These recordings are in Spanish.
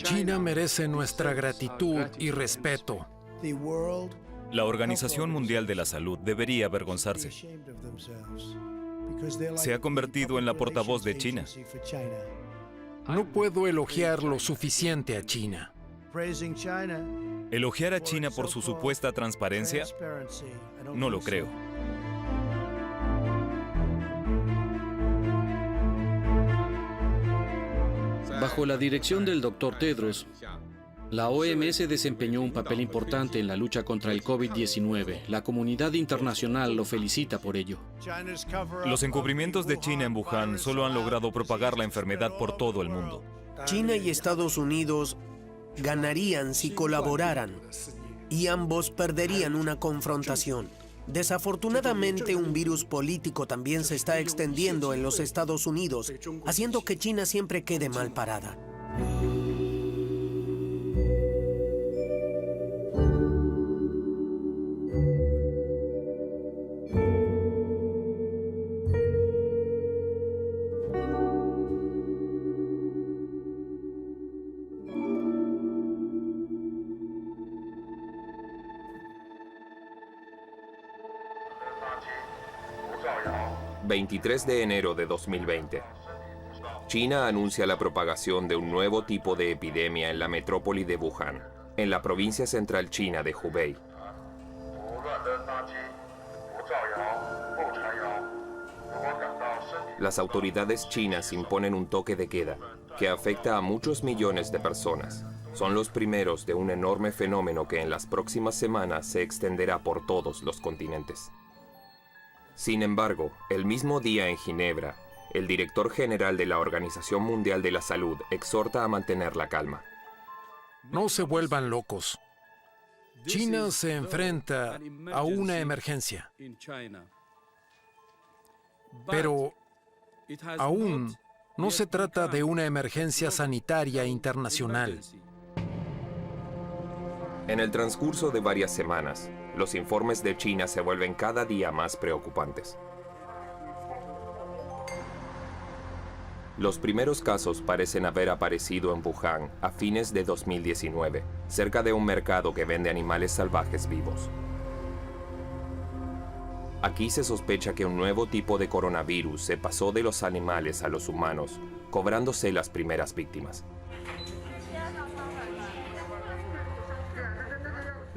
China merece nuestra gratitud y respeto. La Organización Mundial de la Salud debería avergonzarse. Se ha convertido en la portavoz de China. No puedo elogiar lo suficiente a China. ¿Elogiar a China por su supuesta transparencia? No lo creo. Bajo la dirección del Dr. Tedros, la OMS desempeñó un papel importante en la lucha contra el COVID-19. La comunidad internacional lo felicita por ello. Los encubrimientos de China en Wuhan solo han logrado propagar la enfermedad por todo el mundo. China y Estados Unidos ganarían si colaboraran y ambos perderían una confrontación. Desafortunadamente, un virus político también se está extendiendo en los Estados Unidos, haciendo que China siempre quede mal parada. ...23 de enero de 2020. China anuncia la propagación de un nuevo tipo de epidemia en la metrópoli de Wuhan, en la provincia central china de Hubei. Las autoridades chinas imponen un toque de queda que afecta a muchos millones de personas. Son los primeros de un enorme fenómeno que en las próximas semanas se extenderá por todos los continentes. Sin embargo, el mismo día en Ginebra, el director general de la Organización Mundial de la Salud exhorta a mantener la calma. No se vuelvan locos. China se enfrenta a una emergencia, pero aún no se trata de una emergencia sanitaria internacional. En el transcurso de varias semanas, los informes de China se vuelven cada día más preocupantes. Los primeros casos parecen haber aparecido en Wuhan a fines de 2019, cerca de un mercado que vende animales salvajes vivos. Aquí se sospecha que un nuevo tipo de coronavirus se pasó de los animales a los humanos, cobrándose las primeras víctimas.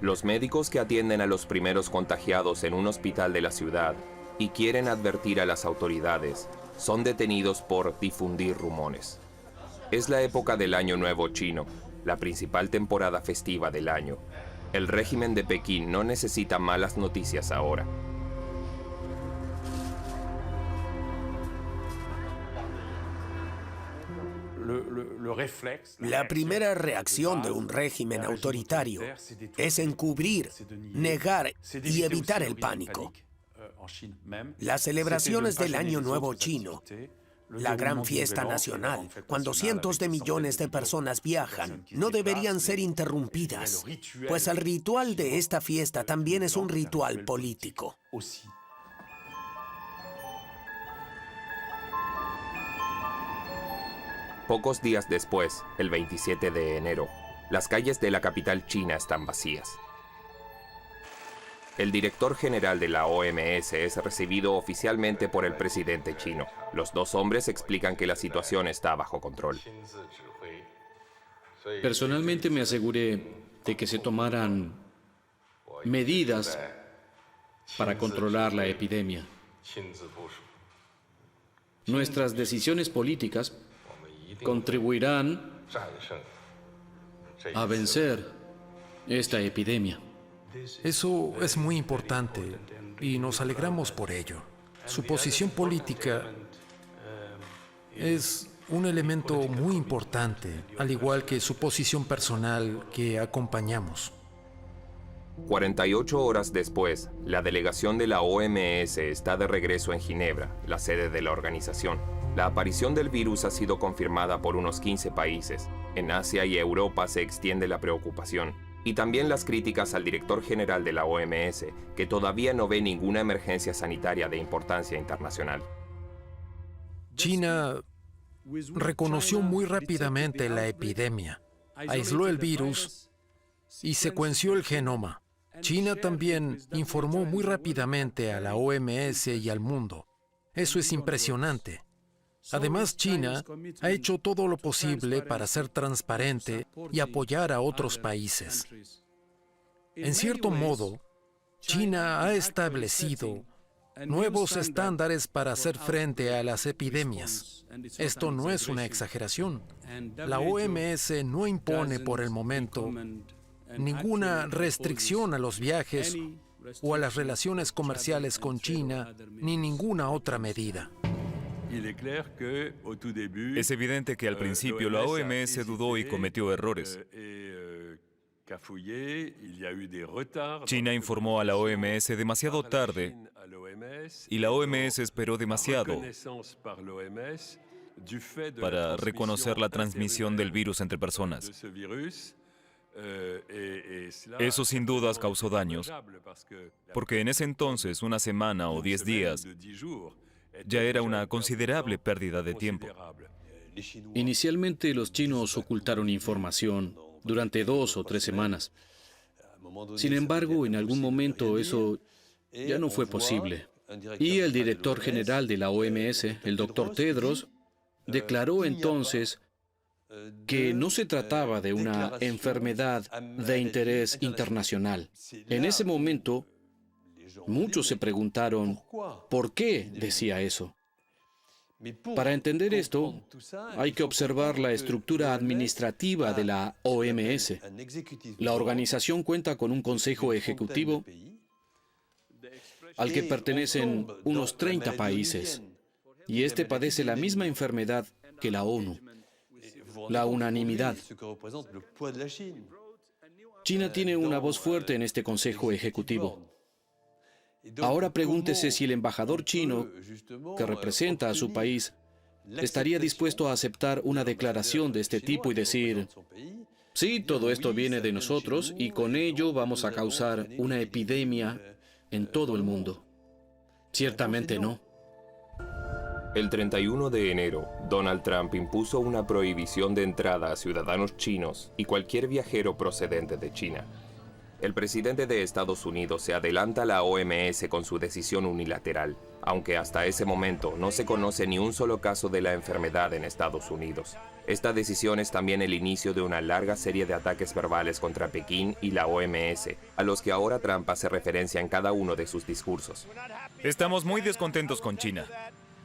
Los médicos que atienden a los primeros contagiados en un hospital de la ciudad y quieren advertir a las autoridades son detenidos por difundir rumores. Es la época del Año Nuevo chino, la principal temporada festiva del año. El régimen de Pekín no necesita malas noticias ahora. La primera reacción de un régimen autoritario es encubrir, negar y evitar el pánico. Las celebraciones del Año Nuevo chino, la gran fiesta nacional, cuando cientos de millones de personas viajan, no deberían ser interrumpidas, pues el ritual de esta fiesta también es un ritual político. Pocos días después, el 27 de enero, las calles de la capital china están vacías. El director general de la OMS es recibido oficialmente por el presidente chino. Los dos hombres explican que la situación está bajo control. Personalmente me aseguré de que se tomaran medidas para controlar la epidemia. Nuestras decisiones políticas contribuirán a vencer esta epidemia. Eso es muy importante y nos alegramos por ello. Su posición política es un elemento muy importante, al igual que su posición personal que acompañamos. 48 horas después, la delegación de la OMS está de regreso en Ginebra, la sede de la organización. La aparición del virus ha sido confirmada por unos 15 países. En Asia y Europa se extiende la preocupación. Y también las críticas al director general de la OMS, que todavía no ve ninguna emergencia sanitaria de importancia internacional. China reconoció muy rápidamente la epidemia. aisló el virus y secuenció el genoma. China también informó muy rápidamente a la OMS y al mundo. Eso es impresionante. Además, China ha hecho todo lo posible para ser transparente y apoyar a otros países. En cierto modo, China ha establecido nuevos estándares para hacer frente a las epidemias. Esto no es una exageración. La OMS no impone por el momento ninguna restricción a los viajes o a las relaciones comerciales con China, ni ninguna otra medida. Es evidente que al principio la OMS dudó y cometió errores. China informó a la OMS demasiado tarde y la OMS esperó demasiado para reconocer la transmisión del virus entre personas. Eso sin dudas causó daños, porque en ese entonces, una semana o 10 días, ya era una considerable pérdida de tiempo. Inicialmente los chinos ocultaron información durante 2 o 3 semanas. Sin embargo, en algún momento eso ya no fue posible. Y el director general de la OMS, el Dr. Tedros, declaró entonces que no se trataba de una enfermedad de interés internacional. En ese momento, muchos se preguntaron por qué decía eso. Para entender esto, hay que observar la estructura administrativa de la OMS. La organización cuenta con un consejo ejecutivo al que pertenecen unos 30 países, y este padece la misma enfermedad que la ONU, la unanimidad. China tiene una voz fuerte en este consejo ejecutivo. Ahora pregúntese si el embajador chino, que representa a su país, estaría dispuesto a aceptar una declaración de este tipo y decir: sí, todo esto viene de nosotros y con ello vamos a causar una epidemia en todo el mundo. Ciertamente no. El 31 de enero, Donald Trump impuso una prohibición de entrada a ciudadanos chinos y cualquier viajero procedente de China. El presidente de Estados Unidos se adelanta a la OMS con su decisión unilateral, aunque hasta ese momento no se conoce ni un solo caso de la enfermedad en Estados Unidos. Esta decisión es también el inicio de una larga serie de ataques verbales contra Pekín y la OMS, a los que ahora Trump hace referencia en cada uno de sus discursos. Estamos muy descontentos con China.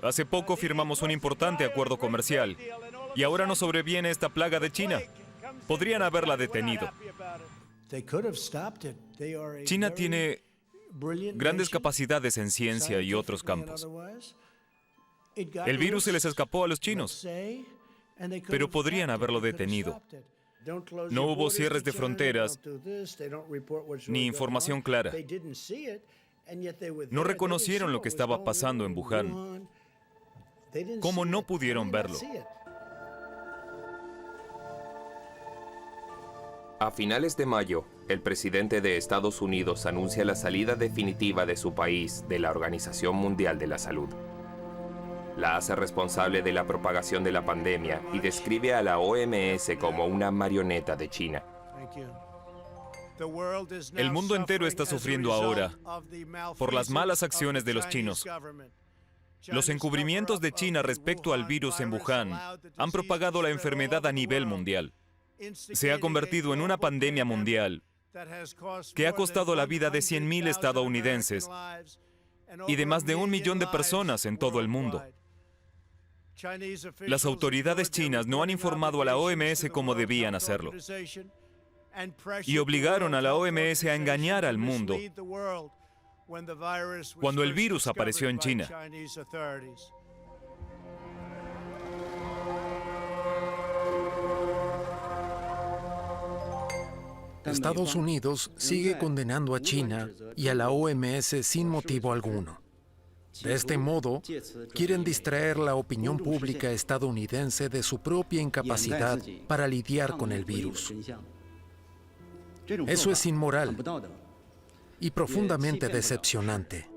Hace poco firmamos un importante acuerdo comercial y ahora nos sobreviene esta plaga de China. Podrían haberla detenido. China tiene grandes capacidades en ciencia y otros campos. El virus se les escapó a los chinos, pero podrían haberlo detenido. No hubo cierres de fronteras ni información clara. No reconocieron lo que estaba pasando en Wuhan. ¿Cómo no pudieron verlo? A finales de mayo, el presidente de Estados Unidos anuncia la salida definitiva de su país de la Organización Mundial de la Salud. La hace responsable de la propagación de la pandemia y describe a la OMS como una marioneta de China. El mundo entero está sufriendo ahora por las malas acciones de los chinos. Los encubrimientos de China respecto al virus en Wuhan han propagado la enfermedad a nivel mundial. Se ha convertido en una pandemia mundial que ha costado la vida de 100.000 estadounidenses y de más de 1 millón de personas en todo el mundo. Las autoridades chinas no han informado a la OMS como debían hacerlo y obligaron a la OMS a engañar al mundo cuando el virus apareció en China. Estados Unidos sigue condenando a China y a la OMS sin motivo alguno. De este modo, quieren distraer la opinión pública estadounidense de su propia incapacidad para lidiar con el virus. Eso es inmoral y profundamente decepcionante.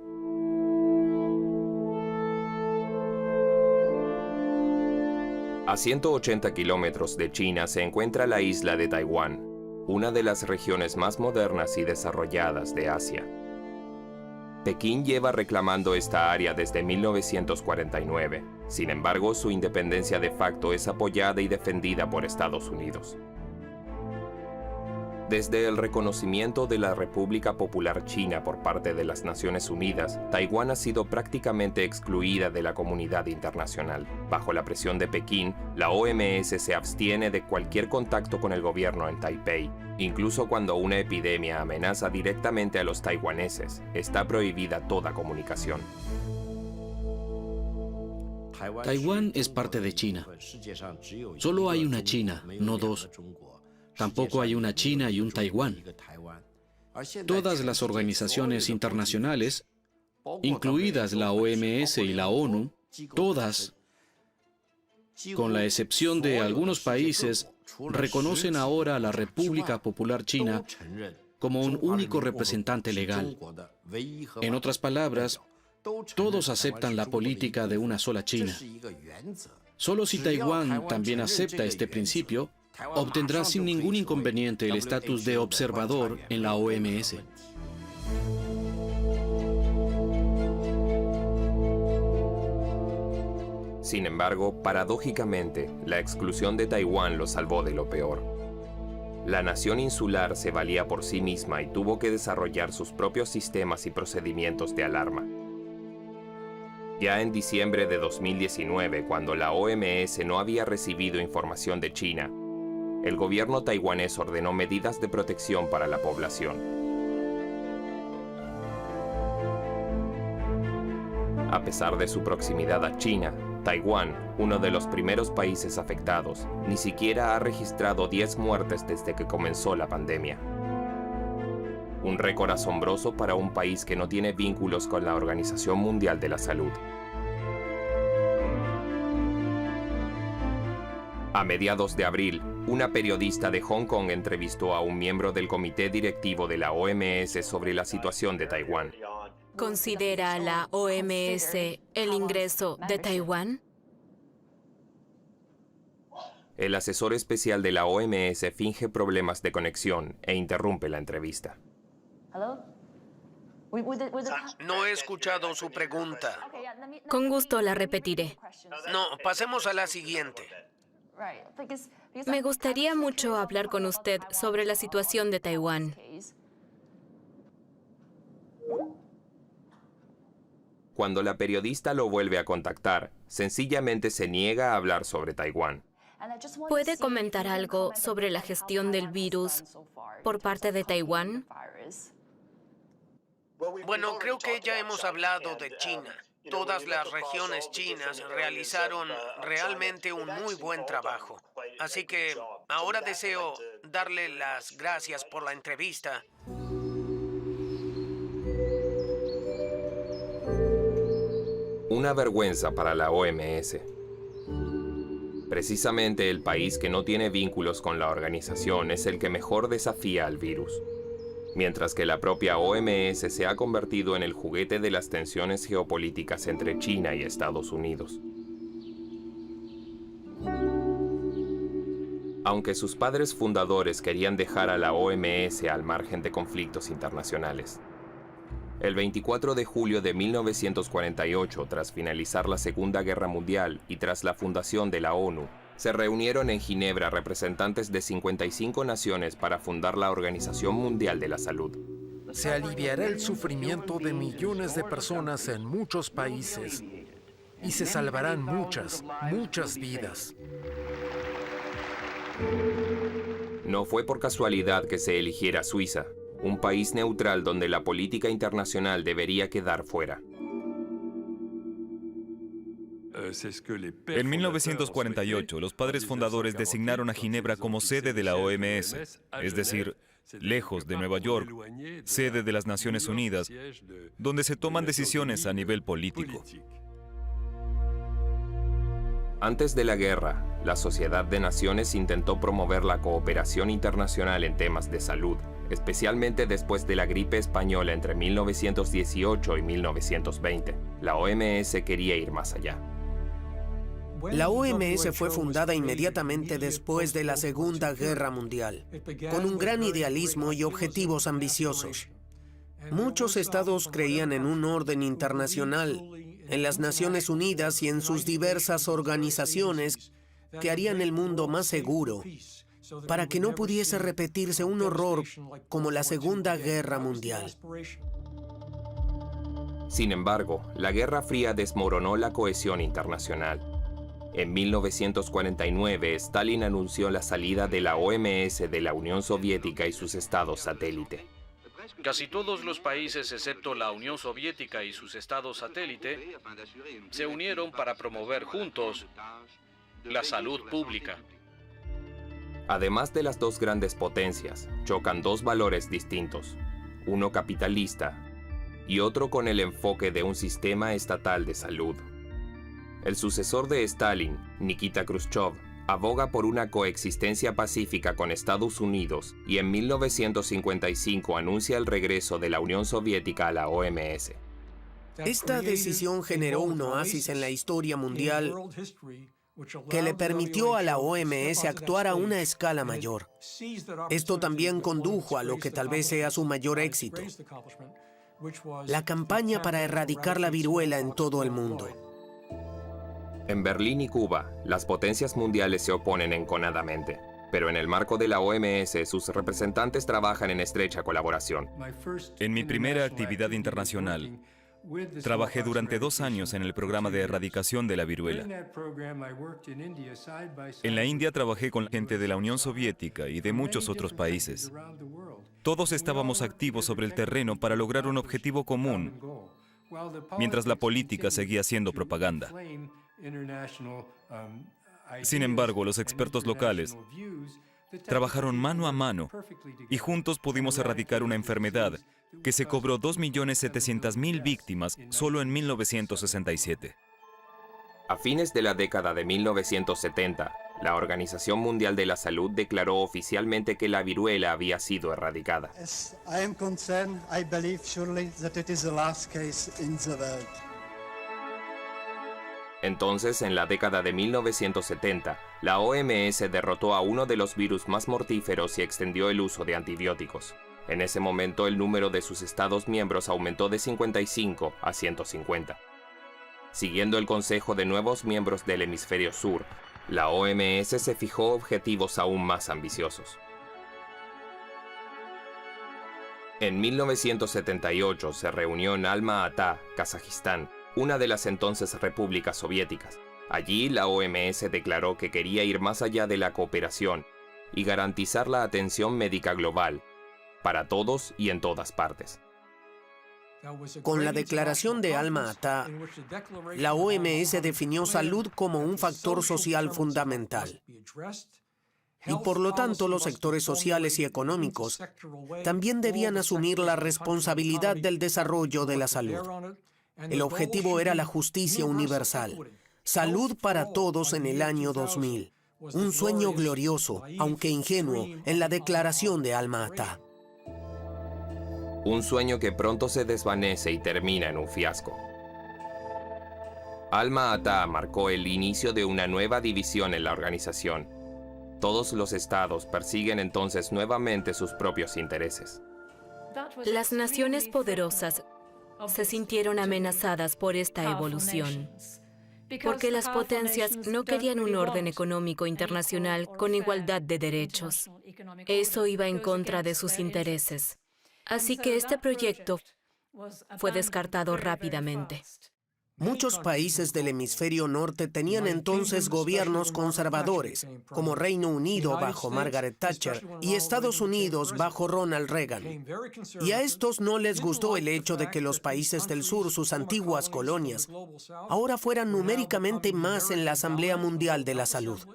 A 180 kilómetros de China se encuentra la isla de Taiwán, una de las regiones más modernas y desarrolladas de Asia. Pekín lleva reclamando esta área desde 1949. Sin embargo, su independencia de facto es apoyada y defendida por Estados Unidos. Desde el reconocimiento de la República Popular China por parte de las Naciones Unidas, Taiwán ha sido prácticamente excluida de la comunidad internacional. Bajo la presión de Pekín, la OMS se abstiene de cualquier contacto con el gobierno en Taipei. Incluso cuando una epidemia amenaza directamente a los taiwaneses, está prohibida toda comunicación. Taiwán es parte de China. Solo hay una China, no dos. Tampoco hay una China y un Taiwán. Todas las organizaciones internacionales, incluidas la OMS y la ONU, todas, con la excepción de algunos países, reconocen ahora a la República Popular China como un único representante legal. En otras palabras, todos aceptan la política de una sola China. Solo si Taiwán también acepta este principio, obtendrá sin ningún inconveniente el estatus de observador en la OMS. Sin embargo, paradójicamente, la exclusión de Taiwán lo salvó de lo peor. La nación insular se valía por sí misma y tuvo que desarrollar sus propios sistemas y procedimientos de alarma. Ya en diciembre de 2019, cuando la OMS no había recibido información de China, el gobierno taiwanés ordenó medidas de protección para la población. A pesar de su proximidad a China, Taiwán, uno de los primeros países afectados, ni siquiera ha registrado 10 muertes desde que comenzó la pandemia. Un récord asombroso para un país que no tiene vínculos con la Organización Mundial de la Salud. A mediados de abril, una periodista de Hong Kong entrevistó a un miembro del comité directivo de la OMS sobre la situación de Taiwán. ¿Considera la OMS el ingreso de Taiwán? El asesor especial de la OMS finge problemas de conexión e interrumpe la entrevista. No he escuchado su pregunta. Con gusto la repetiré. No, pasemos a la siguiente. Me gustaría mucho hablar con usted sobre la situación de Taiwán. Cuando la periodista lo vuelve a contactar, sencillamente se niega a hablar sobre Taiwán. ¿Puede comentar algo sobre la gestión del virus por parte de Taiwán? Bueno, creo que ya hemos hablado de China. Todas las regiones chinas realizaron realmente un muy buen trabajo. Así que ahora deseo darle las gracias por la entrevista. Una vergüenza para la OMS. Precisamente el país que no tiene vínculos con la organización es el que mejor desafía al virus. Mientras que la propia OMS se ha convertido en el juguete de las tensiones geopolíticas entre China y Estados Unidos. Aunque sus padres fundadores querían dejar a la OMS al margen de conflictos internacionales. El 24 de julio de 1948, tras finalizar la Segunda Guerra Mundial y tras la fundación de la ONU, se reunieron en Ginebra representantes de 55 naciones para fundar la Organización Mundial de la Salud. Se aliviará el sufrimiento de millones de personas en muchos países y se salvarán muchas vidas. No fue por casualidad que se eligiera Suiza, un país neutral donde la política internacional debería quedar fuera. En 1948, los padres fundadores designaron a Ginebra como sede de la OMS, es decir, lejos de Nueva York, sede de las Naciones Unidas, donde se toman decisiones a nivel político. Antes de la guerra, la Sociedad de Naciones intentó promover la cooperación internacional en temas de salud, especialmente después de la gripe española entre 1918 y 1920. La OMS quería ir más allá. La OMS fue fundada inmediatamente después de la Segunda Guerra Mundial, con un gran idealismo y objetivos ambiciosos. Muchos estados creían en un orden internacional, en las Naciones Unidas y en sus diversas organizaciones que harían el mundo más seguro, para que no pudiese repetirse un horror como la Segunda Guerra Mundial. Sin embargo, la Guerra Fría desmoronó la cohesión internacional. En 1949, Stalin anunció la salida de la OMS de la Unión Soviética y sus estados satélite. Casi todos los países, excepto la Unión Soviética y sus estados satélite, se unieron para promover juntos la salud pública. Además de las dos grandes potencias, chocan dos valores distintos, uno capitalista y otro con el enfoque de un sistema estatal de salud. El sucesor de Stalin, Nikita Khrushchev, aboga por una coexistencia pacífica con Estados Unidos y en 1955 anuncia el regreso de la Unión Soviética a la OMS. Esta decisión generó un oasis en la historia mundial que le permitió a la OMS actuar a una escala mayor. Esto también condujo a lo que tal vez sea su mayor éxito: la campaña para erradicar la viruela en todo el mundo. En Berlín y Cuba, las potencias mundiales se oponen enconadamente, pero en el marco de la OMS sus representantes trabajan en estrecha colaboración. En mi primera actividad internacional, trabajé durante 2 años en el programa de erradicación de la viruela. En la India trabajé con gente de la Unión Soviética y de muchos otros países. Todos estábamos activos sobre el terreno para lograr un objetivo común, mientras la política seguía siendo propaganda. Sin embargo, los expertos locales trabajaron mano a mano y juntos pudimos erradicar una enfermedad que se cobró 2.700.000 víctimas solo en 1967. A fines de la década de 1970, la Organización Mundial de la Salud declaró oficialmente que la viruela había sido erradicada. As I am concerned, I believe surely that it is the last case in the world. Entonces, en la década de 1970, la OMS derrotó a uno de los virus más mortíferos y extendió el uso de antibióticos. En ese momento, el número de sus estados miembros aumentó de 55 a 150. Siguiendo el consejo de nuevos miembros del hemisferio sur, la OMS se fijó objetivos aún más ambiciosos. En 1978 se reunió en Alma-Ata, Kazajistán, una de las entonces repúblicas soviéticas. Allí la OMS declaró que quería ir más allá de la cooperación y garantizar la atención médica global, para todos y en todas partes. Con la declaración de Alma-Ata, la OMS definió salud como un factor social fundamental. Y por lo tanto, los sectores sociales y económicos también debían asumir la responsabilidad del desarrollo de la salud. El objetivo era la justicia universal, salud para todos en el año 2000. Un sueño glorioso, aunque ingenuo, en la declaración de Alma-Ata. Un sueño que pronto se desvanece y termina en un fiasco. Alma-Ata marcó el inicio de una nueva división en la organización. Todos los estados persiguen entonces nuevamente sus propios intereses. Las naciones poderosas se sintieron amenazadas por esta evolución, porque las potencias no querían un orden económico internacional con igualdad de derechos. Eso iba en contra de sus intereses. Así que este proyecto fue descartado rápidamente. Muchos países del hemisferio norte tenían entonces gobiernos conservadores, como Reino Unido bajo Margaret Thatcher y Estados Unidos bajo Ronald Reagan. Y a estos no les gustó el hecho de que los países del sur, sus antiguas colonias, ahora fueran numéricamente más en la Asamblea Mundial de la Salud.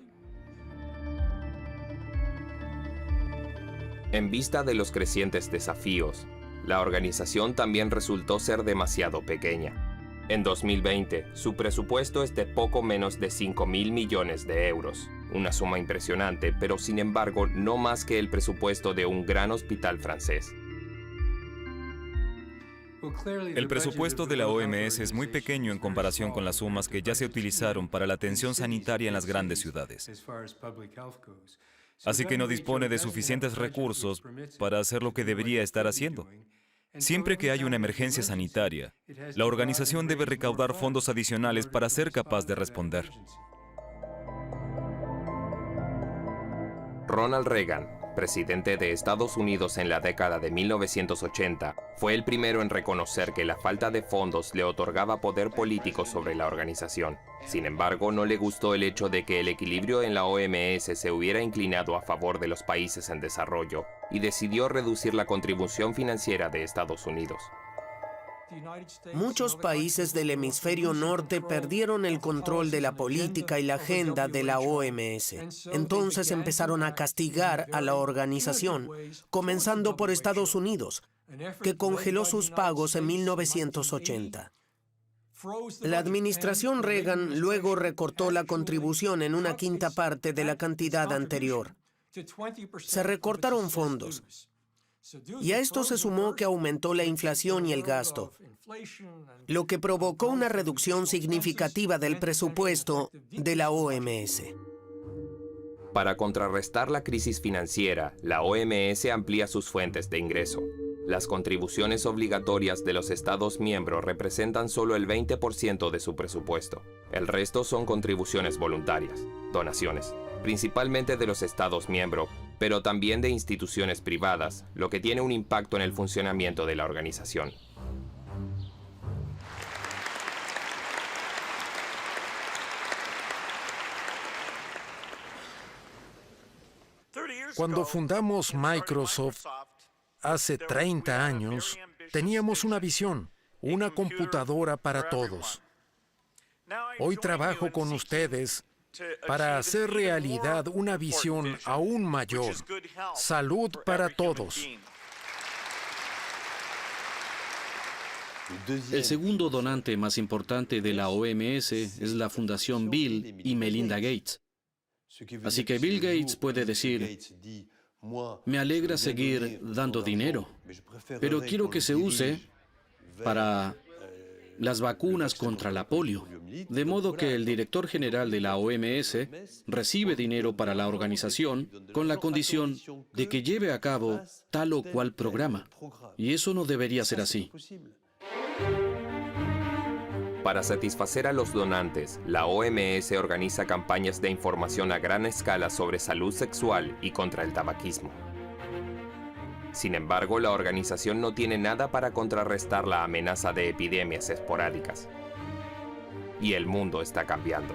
En vista de los crecientes desafíos, la organización también resultó ser demasiado pequeña. En 2020, su presupuesto es de poco menos de 5.000 millones de euros, una suma impresionante, pero sin embargo no más que el presupuesto de un gran hospital francés. El presupuesto de la OMS es muy pequeño en comparación con las sumas que ya se utilizaron para la atención sanitaria en las grandes ciudades. Así que no dispone de suficientes recursos para hacer lo que debería estar haciendo. Siempre que hay una emergencia sanitaria, la organización debe recaudar fondos adicionales para ser capaz de responder. Ronald Reagan, presidente de Estados Unidos en la década de 1980, fue el primero en reconocer que la falta de fondos le otorgaba poder político sobre la organización. Sin embargo, no le gustó el hecho de que el equilibrio en la OMS se hubiera inclinado a favor de los países en desarrollo y decidió reducir la contribución financiera de Estados Unidos. Muchos países del hemisferio norte perdieron el control de la política y la agenda de la OMS. Entonces empezaron a castigar a la organización, comenzando por Estados Unidos, que congeló sus pagos en 1980. La administración Reagan luego recortó la contribución en una quinta parte de la cantidad anterior. Se recortaron fondos. Y a esto se sumó que aumentó la inflación y el gasto, lo que provocó una reducción significativa del presupuesto de la OMS. Para contrarrestar la crisis financiera, la OMS amplía sus fuentes de ingreso. Las contribuciones obligatorias de los Estados miembros representan solo el 20% de su presupuesto. El resto son contribuciones voluntarias, donaciones, principalmente de los Estados miembros, pero también de instituciones privadas, lo que tiene un impacto en el funcionamiento de la organización. Cuando fundamos Microsoft, hace 30 años, teníamos una visión, una computadora para todos. Hoy trabajo con ustedes para hacer realidad una visión aún mayor, salud para todos. El segundo donante más importante de la OMS es la Fundación Bill y Melinda Gates. Así que Bill Gates puede decir: me alegra seguir dando dinero, pero quiero que se use para las vacunas contra la polio. De modo que el director general de la OMS recibe dinero para la organización con la condición de que lleve a cabo tal o cual programa. Y eso no debería ser así. Para satisfacer a los donantes, la OMS organiza campañas de información a gran escala sobre salud sexual y contra el tabaquismo. Sin embargo, la organización no tiene nada para contrarrestar la amenaza de epidemias esporádicas. Y el mundo está cambiando.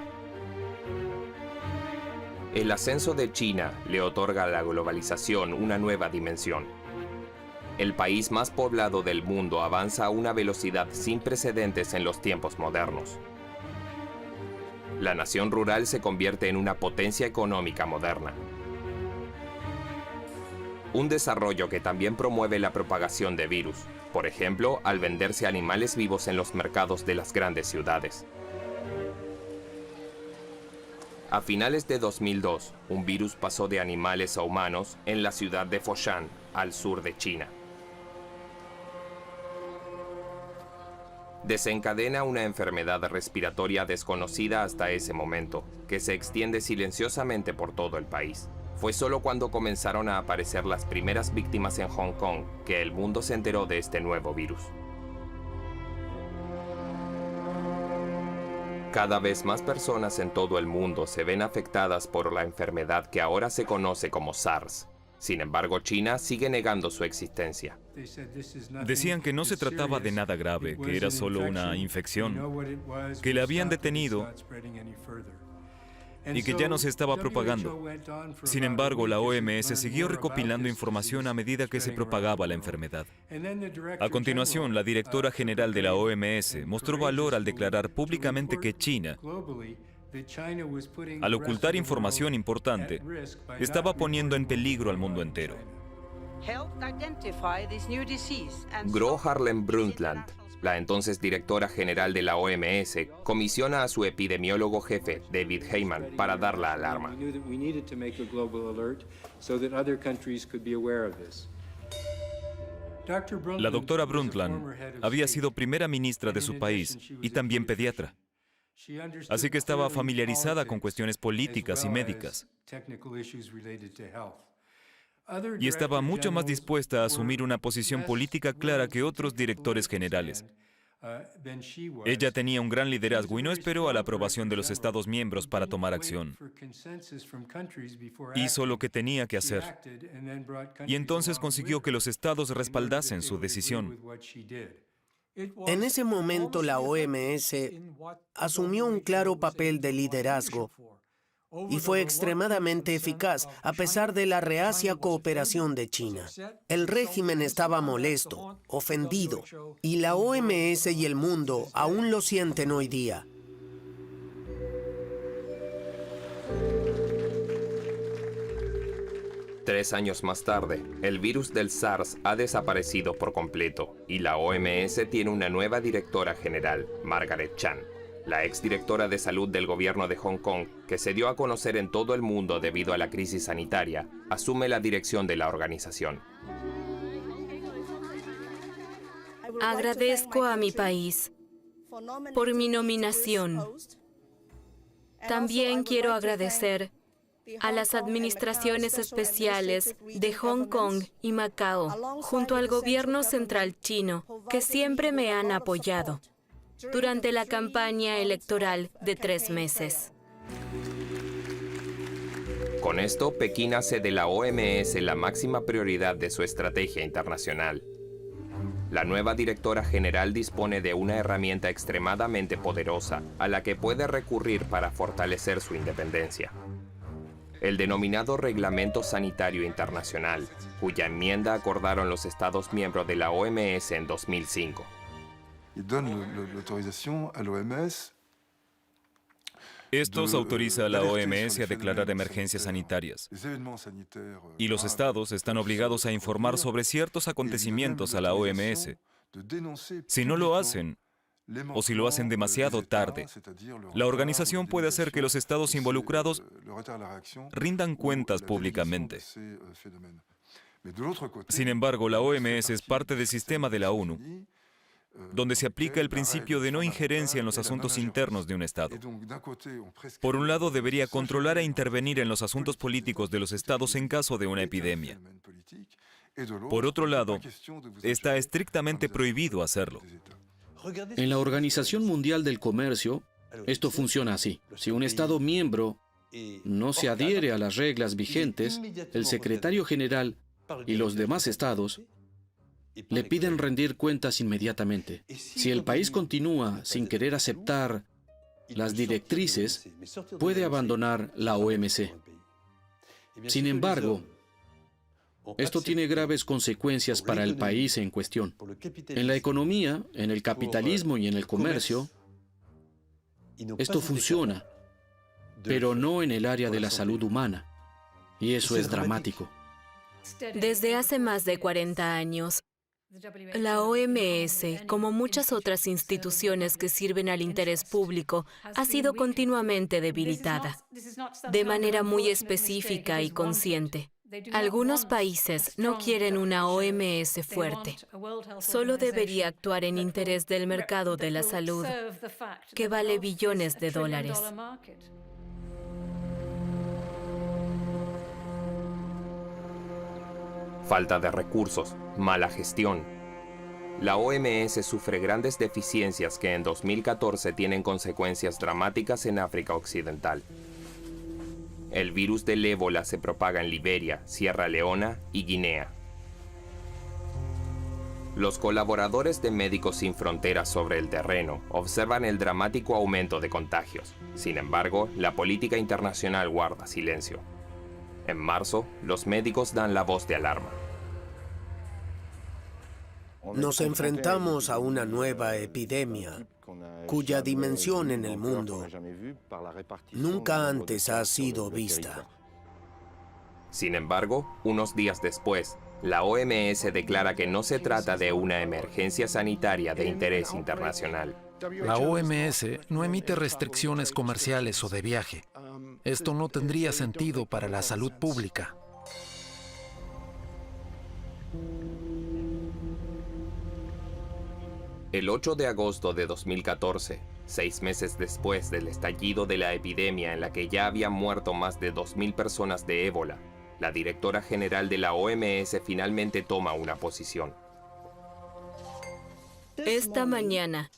El ascenso de China le otorga a la globalización una nueva dimensión. El país más poblado del mundo avanza a una velocidad sin precedentes en los tiempos modernos. La nación rural se convierte en una potencia económica moderna. Un desarrollo que también promueve la propagación de virus, por ejemplo, al venderse animales vivos en los mercados de las grandes ciudades. A finales de 2002, un virus pasó de animales a humanos en la ciudad de Foshan, al sur de China. Desencadena una enfermedad respiratoria desconocida hasta ese momento, que se extiende silenciosamente por todo el país. Fue solo cuando comenzaron a aparecer las primeras víctimas en Hong Kong que el mundo se enteró de este nuevo virus. Cada vez más personas en todo el mundo se ven afectadas por la enfermedad que ahora se conoce como SARS. Sin embargo, China sigue negando su existencia. Decían que no se trataba de nada grave, que era solo una infección, que la habían detenido y que ya no se estaba propagando. Sin embargo, la OMS siguió recopilando información a medida que se propagaba la enfermedad. A continuación, la directora general de la OMS mostró valor al declarar públicamente que China, al ocultar información importante, estaba poniendo en peligro al mundo entero. Gro Harlem Brundtland, la entonces directora general de la OMS, comisiona a su epidemiólogo jefe, David Heyman, para dar la alarma. La doctora Brundtland había sido primera ministra de su país y también pediatra. Así que estaba familiarizada con cuestiones políticas y médicas. Y estaba mucho más dispuesta a asumir una posición política clara que otros directores generales. Ella tenía un gran liderazgo y no esperó a la aprobación de los Estados miembros para tomar acción. Hizo lo que tenía que hacer. Y entonces consiguió que los Estados respaldasen su decisión. En ese momento la OMS asumió un claro papel de liderazgo y fue extremadamente eficaz a pesar de la reacia cooperación de China. El régimen estaba molesto, ofendido, y la OMS y el mundo aún lo sienten hoy día. Tres años más tarde, el virus del SARS ha desaparecido por completo y la OMS tiene una nueva directora general, Margaret Chan. La exdirectora de salud del gobierno de Hong Kong, que se dio a conocer en todo el mundo debido a la crisis sanitaria, asume la dirección de la organización. Agradezco a mi país por mi nominación. También quiero agradecer a las administraciones especiales de Hong Kong y Macao, junto al gobierno central chino, que siempre me han apoyado durante la campaña electoral de 3 meses. Con esto, Pekín hace de la OMS la máxima prioridad de su estrategia internacional. La nueva directora general dispone de una herramienta extremadamente poderosa a la que puede recurrir para fortalecer su independencia. El denominado Reglamento Sanitario Internacional, cuya enmienda acordaron los Estados miembros de la OMS en 2005. Estos autoriza a la OMS a declarar emergencias sanitarias. Y los estados están obligados a informar sobre ciertos acontecimientos a la OMS. Si no lo hacen, o si lo hacen demasiado tarde, la organización puede hacer que los estados involucrados rindan cuentas públicamente. Sin embargo, la OMS es parte del sistema de la ONU, donde se aplica el principio de no injerencia en los asuntos internos de un Estado. Por un lado, debería controlar e intervenir en los asuntos políticos de los Estados en caso de una epidemia. Por otro lado, está estrictamente prohibido hacerlo. En la Organización Mundial del Comercio, esto funciona así. Si un Estado miembro no se adhiere a las reglas vigentes, el secretario general y los demás estados le piden rendir cuentas inmediatamente. Si el país continúa sin querer aceptar las directrices, puede abandonar la OMC. Sin embargo, esto tiene graves consecuencias para el país en cuestión. En la economía, en el capitalismo y en el comercio, esto funciona, pero no en el área de la salud humana. Y eso es dramático. Desde hace más de 40 años, la OMS, como muchas otras instituciones que sirven al interés público, ha sido continuamente debilitada, de manera muy específica y consciente. Algunos países no quieren una OMS fuerte. Solo debería actuar en interés del mercado de la salud, que vale billones de dólares. Falta de recursos, mala gestión. La OMS sufre grandes deficiencias que en 2014 tienen consecuencias dramáticas en África Occidental. El virus del ébola se propaga en Liberia, Sierra Leona y Guinea. Los colaboradores de Médicos Sin Fronteras sobre el terreno observan el dramático aumento de contagios. Sin embargo, la política internacional guarda silencio. En marzo, los médicos dan la voz de alarma. Nos enfrentamos a una nueva epidemia cuya dimensión en el mundo nunca antes ha sido vista. Sin embargo, unos días después, la OMS declara que no se trata de una emergencia sanitaria de interés internacional. La OMS no emite restricciones comerciales o de viaje. Esto no tendría sentido para la salud pública. El 8 de agosto de 2014, 6 meses después del estallido de la epidemia en la que ya habían muerto más de 2.000 personas de ébola, la directora general de la OMS finalmente toma una posición. Esta mañana,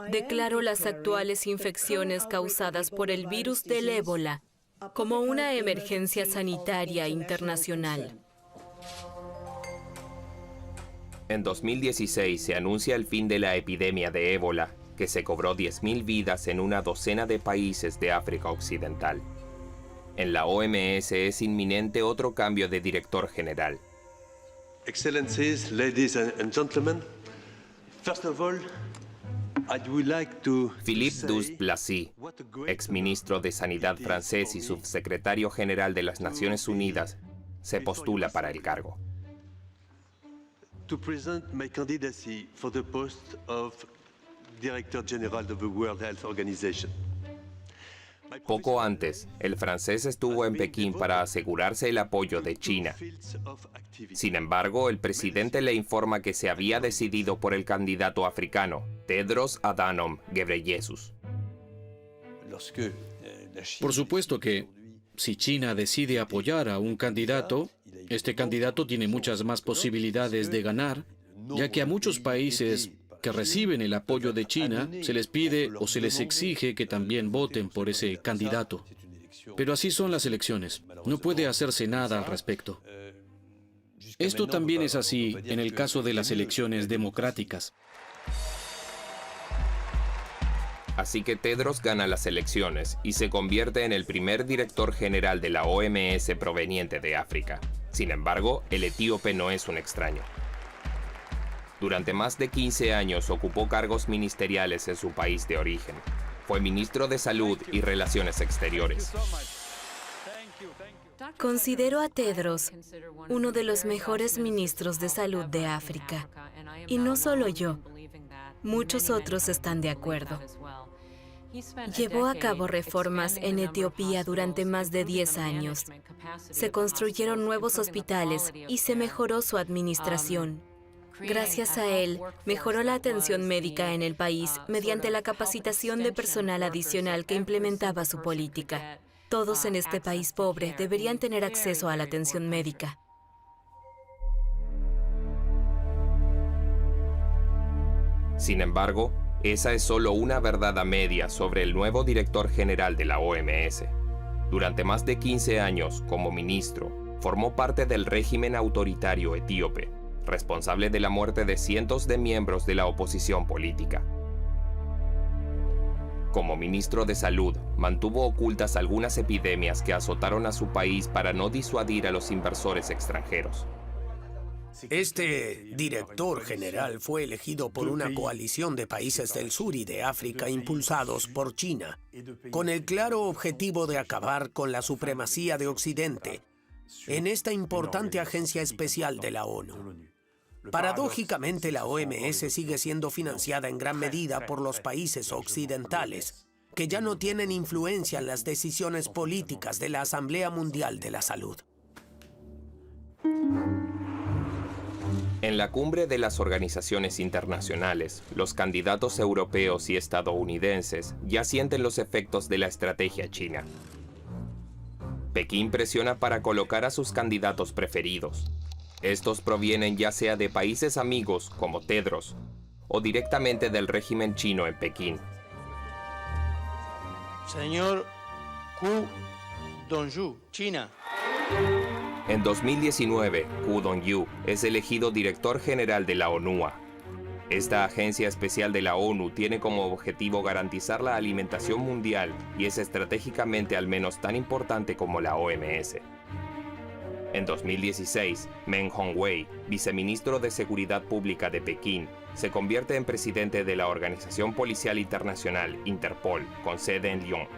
declaro las actuales infecciones causadas por el virus del ébola como una emergencia sanitaria internacional. En 2016 se anuncia el fin de la epidemia de ébola, que se cobró 10.000 vidas en una docena de países de África Occidental. En la OMS es inminente otro cambio de director general. Excellencies, ladies and gentlemen, first of all, I would like to Philippe Douste-Blazy, exministro de Sanidad francés y subsecretario general de las Naciones Unidas, se postula para el cargo. to present my candidacy for the post of Director General of the World Health Organization. Poco antes, el francés estuvo en Pekín para asegurarse el apoyo de China. Sin embargo, el presidente le informa que se había decidido por el candidato africano, Tedros Adhanom Ghebreyesus. Por supuesto que, si China decide apoyar a un candidato, este candidato tiene muchas más posibilidades de ganar, ya que a muchos países que reciben el apoyo de China se les pide o se les exige que también voten por ese candidato. Pero así son las elecciones. No puede hacerse nada al respecto. Esto también es así en el caso de las elecciones democráticas. Así que Tedros gana las elecciones y se convierte en el primer director general de la OMS proveniente de África. Sin embargo, el etíope no es un extraño. Durante más de 15 años ocupó cargos ministeriales en su país de origen. Fue ministro de Salud y Relaciones Exteriores. Considero a Tedros uno de los mejores ministros de salud de África. Y no solo yo, muchos otros están de acuerdo. Llevó a cabo reformas en Etiopía durante más de 10 años. Se construyeron nuevos hospitales y se mejoró su administración. Gracias a él, mejoró la atención médica en el país mediante la capacitación de personal adicional que implementaba su política. Todos en este país pobre deberían tener acceso a la atención médica. Sin embargo, esa es solo una verdad a media sobre el nuevo director general de la OMS. Durante más de 15 años, como ministro, formó parte del régimen autoritario etíope, responsable de la muerte de cientos de miembros de la oposición política. Como ministro de Salud, mantuvo ocultas algunas epidemias que azotaron a su país para no disuadir a los inversores extranjeros. Este director general fue elegido por una coalición de países del sur y de África impulsados por China, con el claro objetivo de acabar con la supremacía de Occidente en esta importante agencia especial de la ONU. Paradójicamente, la OMS sigue siendo financiada en gran medida por los países occidentales, que ya no tienen influencia en las decisiones políticas de la Asamblea Mundial de la Salud. En la cumbre de las organizaciones internacionales, los candidatos europeos y estadounidenses ya sienten los efectos de la estrategia china. Pekín presiona para colocar a sus candidatos preferidos. Estos provienen ya sea de países amigos, como Tedros, o directamente del régimen chino en Pekín. Señor Ku Dongyu, China. En 2019, Ku Dongyu es elegido director general de la ONUA. Esta agencia especial de la ONU tiene como objetivo garantizar la alimentación mundial y es estratégicamente al menos tan importante como la OMS. En 2016, Meng Hongwei, viceministro de Seguridad Pública de Pekín, se convierte en presidente de la Organización Policial Internacional, Interpol, con sede en Lyon.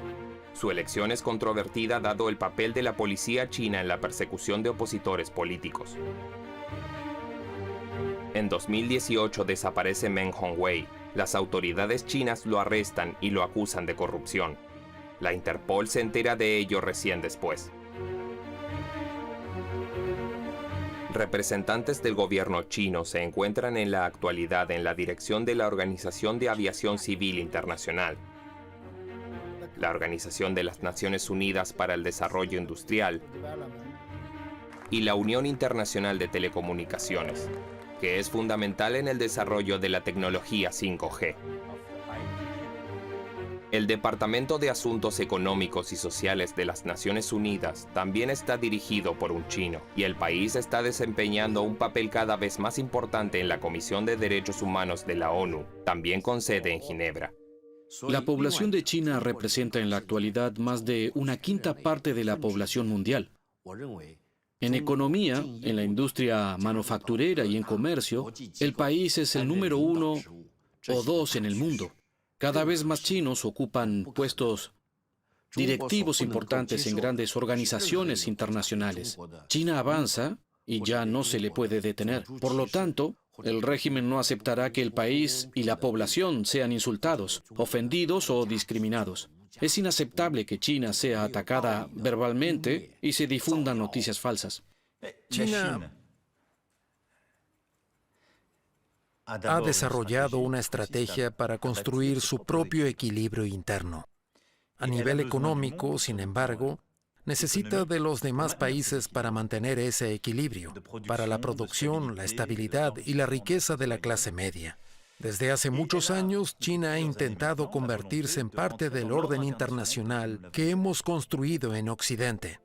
Su elección es controvertida dado el papel de la policía china en la persecución de opositores políticos. En 2018 desaparece Meng Hongwei. Las autoridades chinas lo arrestan y lo acusan de corrupción. La Interpol se entera de ello recién después. Representantes del gobierno chino se encuentran en la actualidad en la dirección de la Organización de Aviación Civil Internacional, la Organización de las Naciones Unidas para el Desarrollo Industrial y la Unión Internacional de Telecomunicaciones, que es fundamental en el desarrollo de la tecnología 5G. El Departamento de Asuntos Económicos y Sociales de las Naciones Unidas también está dirigido por un chino, y el país está desempeñando un papel cada vez más importante en la Comisión de Derechos Humanos de la ONU, también con sede en Ginebra. La población de China representa en la actualidad más de una quinta parte de la población mundial. En economía, en la industria manufacturera y en comercio, el país es el número 1 o 2 en el mundo. Cada vez más chinos ocupan puestos directivos importantes en grandes organizaciones internacionales. China avanza y ya no se le puede detener. Por lo tanto, el régimen no aceptará que el país y la población sean insultados, ofendidos o discriminados. Es inaceptable que China sea atacada verbalmente y se difundan noticias falsas. China ha desarrollado una estrategia para construir su propio equilibrio interno. A nivel económico, sin embargo, necesita de los demás países para mantener ese equilibrio, para la producción, la estabilidad y la riqueza de la clase media. Desde hace muchos años, China ha intentado convertirse en parte del orden internacional que hemos construido en Occidente.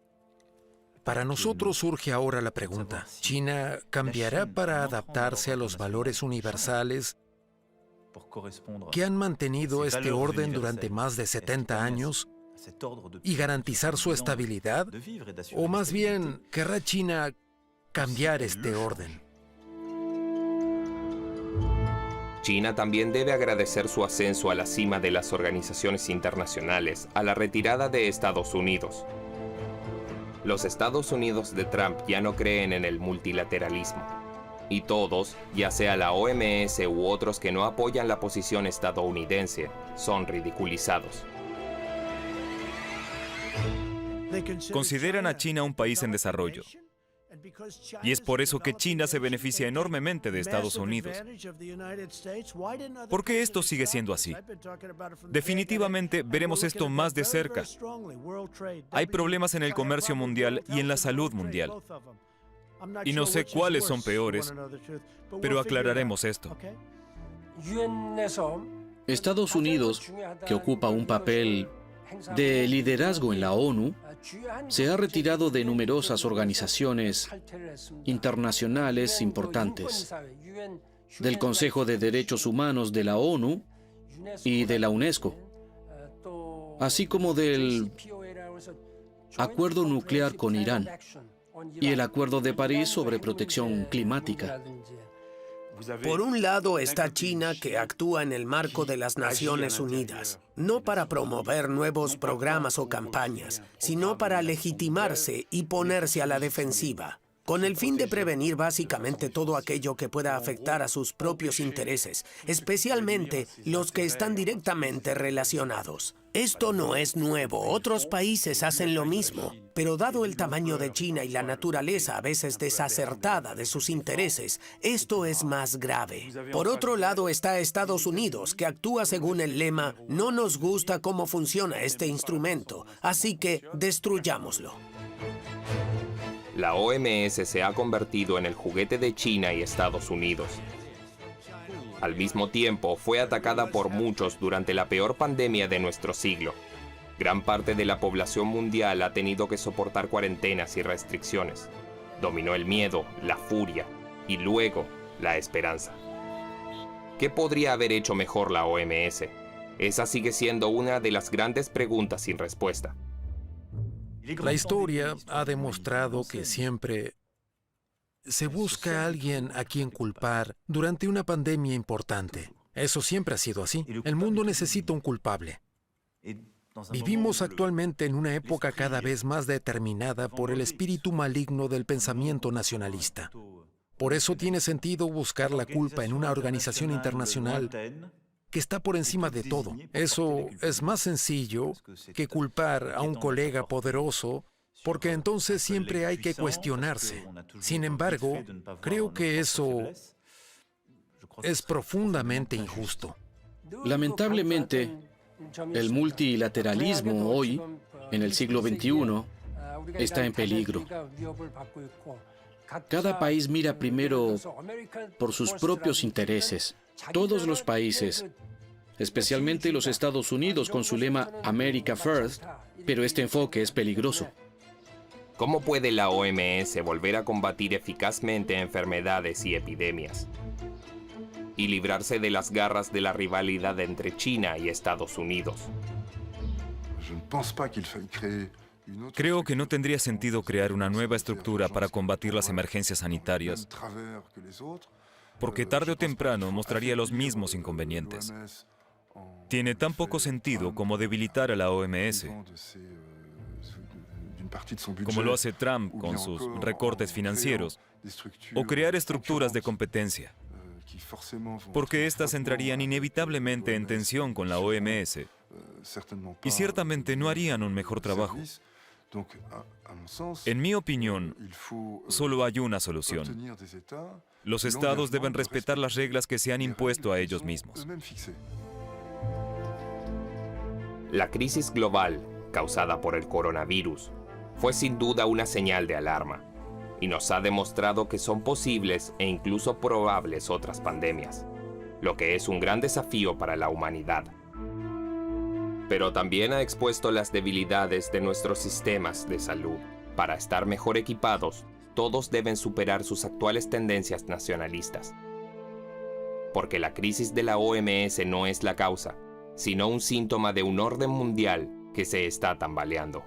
Para nosotros surge ahora la pregunta, ¿China cambiará para adaptarse a los valores universales que han mantenido este orden durante más de 70 años y garantizar su estabilidad? ¿O más bien, querrá China cambiar este orden? China también debe agradecer su ascenso a la cima de las organizaciones internacionales a la retirada de Estados Unidos. Los Estados Unidos de Trump ya no creen en el multilateralismo. Y todos, ya sea la OMS u otros que no apoyan la posición estadounidense, son ridiculizados. Consideran a China un país en desarrollo. Y es por eso que China se beneficia enormemente de Estados Unidos. ¿Por qué esto sigue siendo así? Definitivamente veremos esto más de cerca. Hay problemas en el comercio mundial y en la salud mundial. Y no sé cuáles son peores, pero aclararemos esto. Estados Unidos, que ocupa un papel de liderazgo en la ONU, se ha retirado de numerosas organizaciones internacionales importantes, del Consejo de Derechos Humanos de la ONU y de la UNESCO, así como del Acuerdo Nuclear con Irán y el Acuerdo de París sobre protección climática. Por un lado está China, que actúa en el marco de las Naciones Unidas, no para promover nuevos programas o campañas, sino para legitimarse y ponerse a la defensiva, con el fin de prevenir básicamente todo aquello que pueda afectar a sus propios intereses, especialmente los que están directamente relacionados. Esto no es nuevo, otros países hacen lo mismo, pero dado el tamaño de China y la naturaleza a veces desacertada de sus intereses, esto es más grave. Por otro lado está Estados Unidos, que actúa según el lema, no nos gusta cómo funciona este instrumento, así que destruyámoslo. La OMS se ha convertido en el juguete de China y Estados Unidos. Al mismo tiempo, fue atacada por muchos durante la peor pandemia de nuestro siglo. Gran parte de la población mundial ha tenido que soportar cuarentenas y restricciones. Dominó el miedo, la furia y luego la esperanza. ¿Qué podría haber hecho mejor la OMS? Esa sigue siendo una de las grandes preguntas sin respuesta. La historia ha demostrado que siempre se busca a alguien a quien culpar durante una pandemia importante. Eso siempre ha sido así. El mundo necesita un culpable. Vivimos actualmente en una época cada vez más determinada por el espíritu maligno del pensamiento nacionalista. Por eso tiene sentido buscar la culpa en una organización internacional que está por encima de todo. Eso es más sencillo que culpar a un colega poderoso porque entonces siempre hay que cuestionarse. Sin embargo, creo que eso es profundamente injusto. Lamentablemente, el multilateralismo hoy, en el siglo XXI, está en peligro. Cada país mira primero por sus propios intereses. Todos los países, especialmente los Estados Unidos con su lema America First, pero este enfoque es peligroso. ¿Cómo puede la OMS volver a combatir eficazmente enfermedades y epidemias? Y librarse de las garras de la rivalidad entre China y Estados Unidos. Creo que no tendría sentido crear una nueva estructura para combatir las emergencias sanitarias, porque tarde o temprano mostraría los mismos inconvenientes. Tiene tan poco sentido como debilitar a la OMS, como lo hace Trump con sus recortes financieros, o crear estructuras de competencia, porque éstas entrarían inevitablemente en tensión con la OMS y ciertamente no harían un mejor trabajo. En mi opinión, solo hay una solución. Los estados deben respetar las reglas que se han impuesto a ellos mismos. La crisis global, causada por el coronavirus, fue sin duda una señal de alarma y nos ha demostrado que son posibles e incluso probables otras pandemias, lo que es un gran desafío para la humanidad. Pero también ha expuesto las debilidades de nuestros sistemas de salud. Para estar mejor equipados, todos deben superar sus actuales tendencias nacionalistas. Porque la crisis de la OMS no es la causa, sino un síntoma de un orden mundial que se está tambaleando.